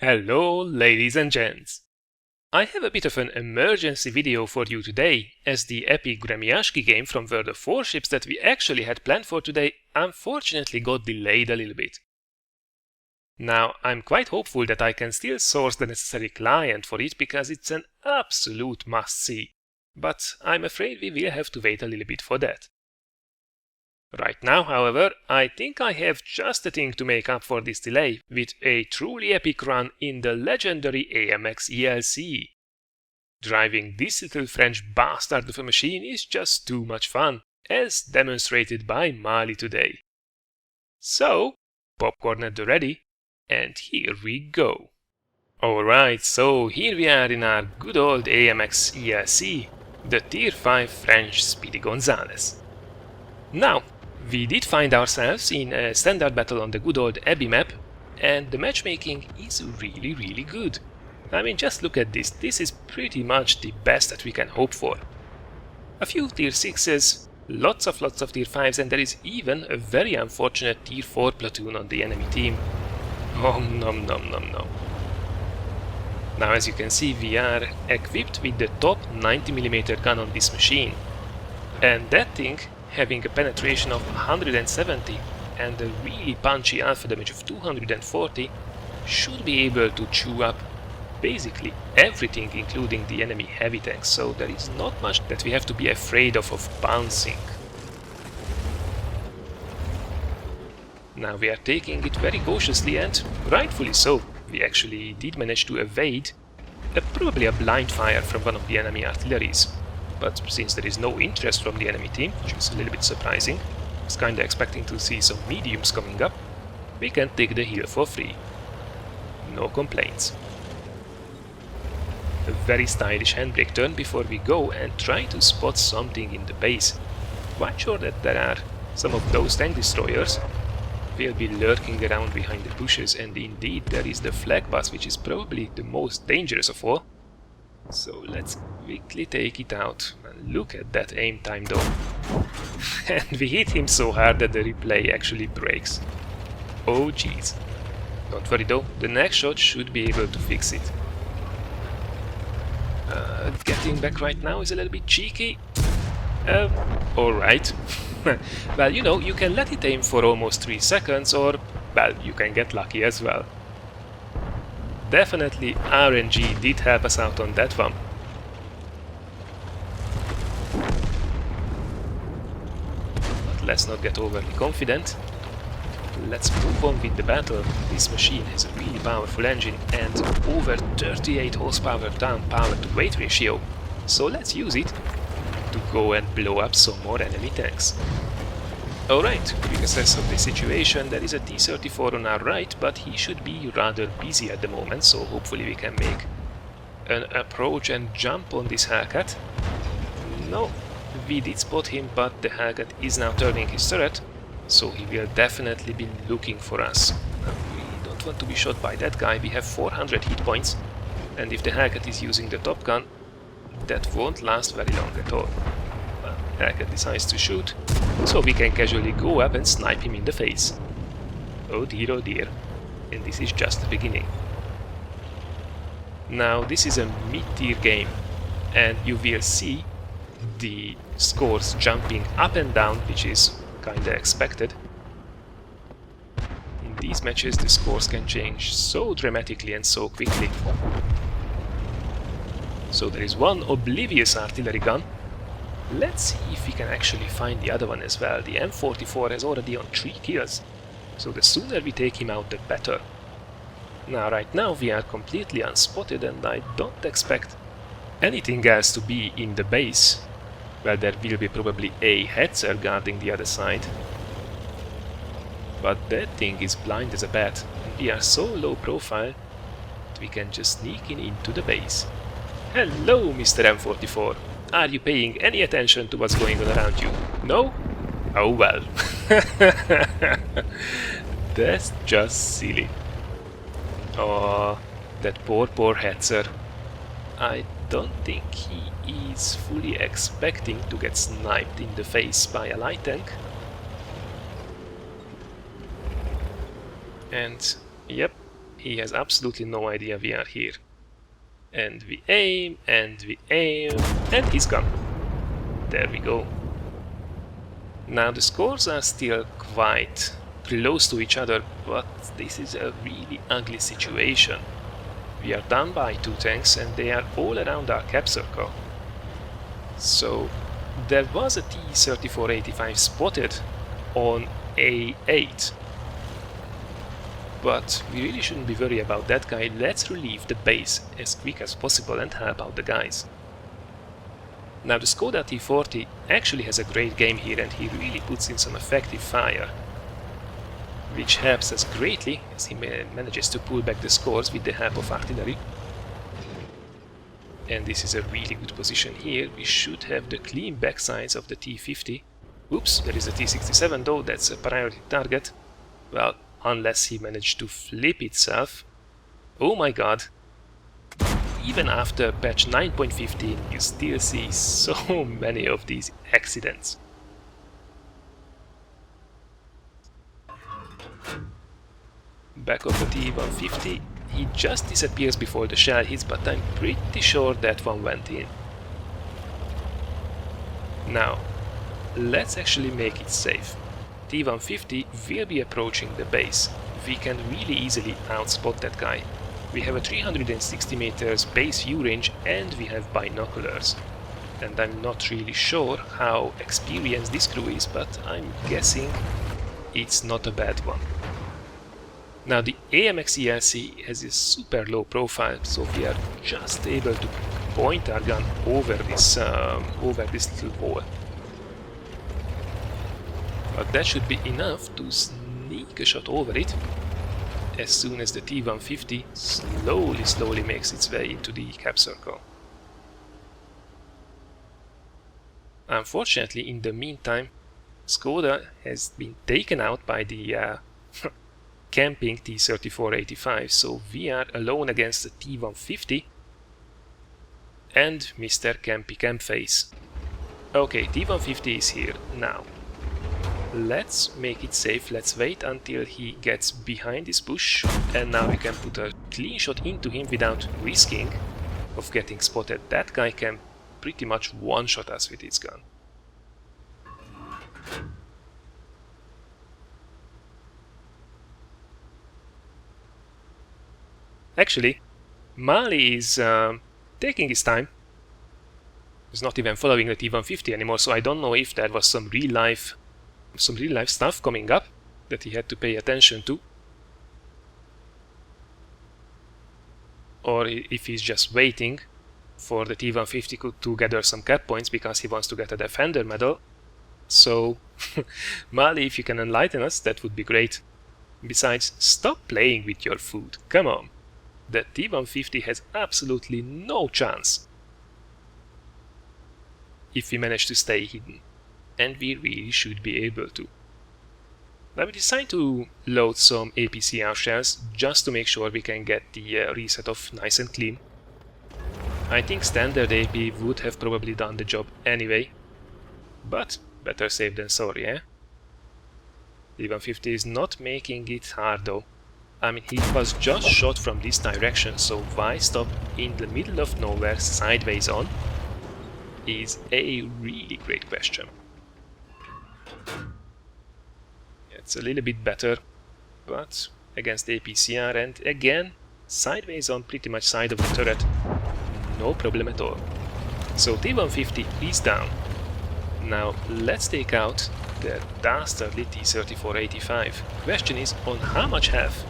Hello, ladies and gents. I have a bit of an emergency video for you today, as the epic Gremyashki game from World of Warships that we actually had planned for today unfortunately got delayed a little bit. Now, I'm quite hopeful that I can still source the necessary client for it because it's an absolute must-see, but I'm afraid we will have to wait a little bit for that. Right now, however, I think I have just the thing to make up for this delay with a truly epic run in the legendary AMX ELC. Driving this little French bastard of a machine is just too much fun, as demonstrated by Mali today. So, popcorn at the ready, and here we go. Alright, so here we are in our good old AMX ELC, the Tier 5 French Speedy Gonzales. Now, we did find ourselves in a standard battle on the good old Abbey map, and the matchmaking is really good. I mean, just look at this. This is pretty much the best that we can hope for. A few tier 6s, lots of tier 5s, and there is even a very unfortunate tier 4 platoon on the enemy team. Oh, nom. Now, as you can see, we are equipped with the top 90mm gun on this machine, and that thing, having a penetration of 170 and a really punchy alpha damage of 240, should be able to chew up basically everything, including the enemy heavy tanks, so there is not much that we have to be afraid of bouncing. Now we are taking it very cautiously, and rightfully so. We actually did manage to evade probably a blind fire from one of the enemy artilleries. But since there is no interest from the enemy team, which is a little bit surprising, I was kinda expecting to see some mediums coming up, we can take the hill for free. No complaints. A very stylish handbrake turn before we go and try to spot something in the base. Quite sure that there are some of those tank destroyers will be lurking around behind the bushes, and indeed there is the flag bus, which is probably the most dangerous of all. So let's quickly take it out. And look at that aim time though. And we hit him so hard that the replay actually breaks. Oh jeez. Don't worry though, the next shot should be able to fix it. Getting back right now is a little bit cheeky. Alright. Well, you know, you can let it aim for almost 3 seconds, or, well, you can get lucky as well. Definitely RNG did help us out on that one. But let's not get overly confident. Let's move on with the battle. This machine has a really powerful engine and over 38 horsepower down power to weight ratio. So let's use it to go and blow up some more enemy tanks. Alright, quick assess of the situation. There is a T-34 on our right, but he should be rather busy at the moment, so hopefully we can make an approach and jump on this Hellcat. No, we did spot him, but the Hellcat is now turning his turret, so he will definitely be looking for us. We don't want to be shot by that guy. We have 400 hit points, and if the Hellcat is using the top gun, that won't last very long at all. Well, Hellcat decides to shoot, so we can casually go up and snipe him in the face. Oh dear, and this is just the beginning. Now this is a mid-tier game, and you will see the scores jumping up and down, which is kinda expected. In these matches the scores can change so dramatically and so quickly. So there is one oblivious artillery gun. Let's see if we can actually find the other one as well. The M44 is already on 3 kills, so the sooner we take him out the better. Now right now we are completely unspotted, and I don't expect anything else to be in the base. Well, there will be probably a Hetzer guarding the other side. But that thing is blind as a bat, and we are so low profile that we can just sneak into the base. Hello, Mr. M44. Are you paying any attention to what's going on around you? No? Oh well. That's just silly. Oh, that poor Hetzer. I don't think he is fully expecting to get sniped in the face by a light tank. And yep, he has absolutely no idea we are here. And we aim, and he's gone. There we go. Now the scores are still quite close to each other, but this is a really ugly situation. We are down by 2 tanks and they are all around our cap circle. So there was a T-3485 spotted on A8. But we really shouldn't be worried about that guy. Let's relieve the base as quick as possible and help out the guys. Now the Skoda T40 actually has a great game here and he really puts in some effective fire, which helps us greatly as he manages to pull back the scores with the help of artillery. And this is a really good position here. We should have the clean backsides of the T50. Oops, there is a T67 though, that's a priority target. Well, unless he managed to flip itself. Oh my god. Even after patch 9.15 you still see so many of these accidents. Back of the T-150, he just disappears before the shell hits, but I'm pretty sure that one went in. Now, let's actually make it safe. T-150 will be approaching the base. We can really easily outspot that guy. We have a 360 meters base view range and we have binoculars. And I'm not really sure how experienced this crew is, but I'm guessing it's not a bad one. Now the AMX ELC has a super low profile, so we are just able to point our gun over this little wall. But that should be enough to sneak a shot over it as soon as the T-150 slowly makes its way into the cap circle. Unfortunately, in the meantime, Skoda has been taken out by the camping T-3485, so we are alone against the T-150 and Mr. Campy Campface. Okay, T-150 is here now. Let's make it safe, let's wait until he gets behind this bush, and now we can put a clean shot into him without risking of getting spotted. That guy can pretty much one-shot us with his gun. Actually, Mali is taking his time. He's not even following the T-150 anymore, so I don't know if there was some real life stuff coming up that he had to pay attention to, or if he's just waiting for the T-150 to gather some cap points because he wants to get a Defender medal. So, Mali, if you can enlighten us, that would be great. Besides, stop playing with your food, come on. The T-150 has absolutely no chance if we manage to stay hidden. And we really should be able to. Now we decide to load some APCR shells just to make sure we can get the reset off nice and clean. I think standard AP would have probably done the job anyway, but better safe than sorry, eh? T-150 is not making it hard though. I mean, he was just shot from this direction, so why stop in the middle of nowhere sideways on is a really great question. It's a little bit better, but against APCR, and again sideways on pretty much side of the turret, no problem at all. So T-150 is down. Now let's take out the dastardly T-3485. Question is, on how much health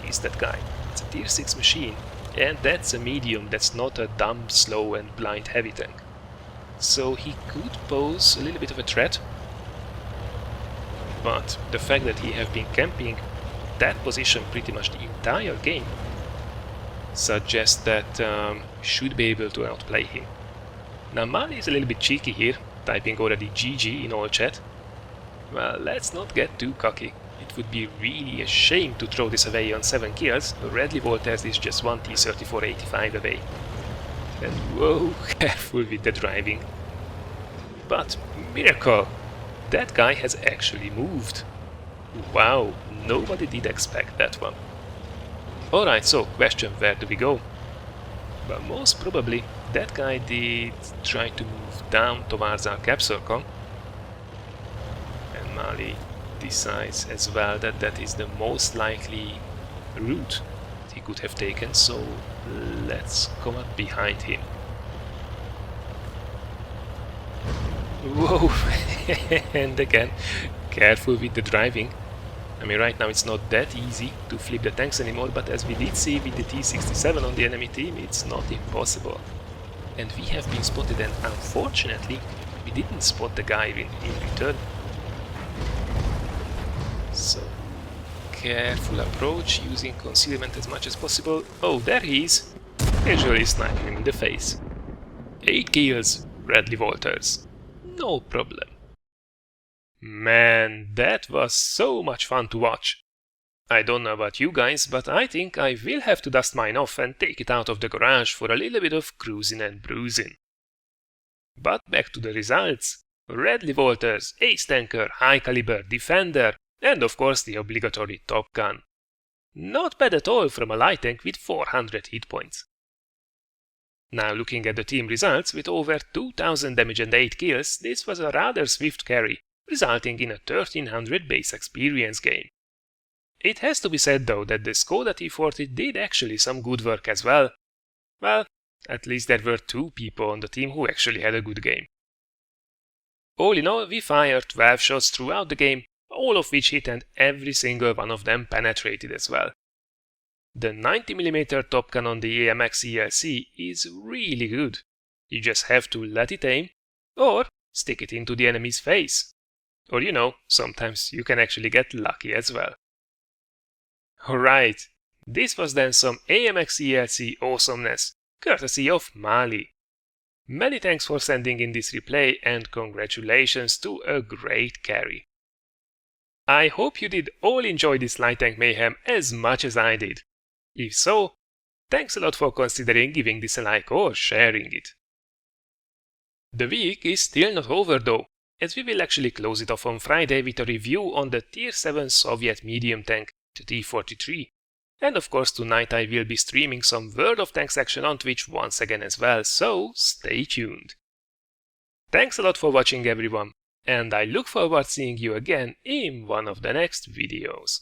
is that guy? It's a tier 6 machine, and that's a medium, that's not a dumb, slow and blind heavy tank. So he could pose a little bit of a threat. But the fact that he has been camping that position pretty much the entire game suggests that we should be able to outplay him. Now Mali is a little bit cheeky here, typing already GG in all chat. Well, let's not get too cocky. It would be really a shame to throw this away on 7 kills. Redley Voltez is just one T-3485 away. And whoa, careful with the driving. But miracle! That guy has actually moved. Wow, nobody did expect that one. Alright, so question, where do we go? Well, most probably that guy did try to move down towards our cap circle. And Mali decides as well that that is the most likely route he could have taken, so let's come up behind him. Whoa! And again, careful with the driving. I mean, right now it's not that easy to flip the tanks anymore, but as we did see with the T-67 on the enemy team, it's not impossible. And we have been spotted, and unfortunately, we didn't spot the guy in return. So, careful approach, using concealment as much as possible. Oh, there he is! Casually sniping him in the face. 8 kills, Bradley Walters. No problem. Man, that was so much fun to watch. I don't know about you guys, but I think I will have to dust mine off and take it out of the garage for a little bit of cruising and bruising. But back to the results. Bradley Walters, ace tanker, high caliber, defender, and of course the obligatory Top Gun. Not bad at all from a light tank with 400 hit points. Now looking at the team results, with over 2000 damage and 8 kills, this was a rather swift carry, resulting in a 1300 base experience gain. It has to be said though that the Skoda T40 did actually some good work as well. Well, at least there were 2 people on the team who actually had a good game. All in all, we fired 12 shots throughout the game, all of which hit and every single one of them penetrated as well. The 90mm Top Gun on the AMX ELC is really good. You just have to let it aim, or stick it into the enemy's face. Or you know, sometimes you can actually get lucky as well. Alright, this was then some AMX ELC awesomeness, courtesy of Mali. Many thanks for sending in this replay and congratulations to a great carry. I hope you did all enjoy this light tank mayhem as much as I did. If so, thanks a lot for considering giving this a like or sharing it. The week is still not over though, as we will actually close it off on Friday with a review on the Tier 7 Soviet medium tank, the T-43. And of course tonight I will be streaming some World of Tanks action on Twitch once again as well, so stay tuned. Thanks a lot for watching everyone, and I look forward to seeing you again in one of the next videos.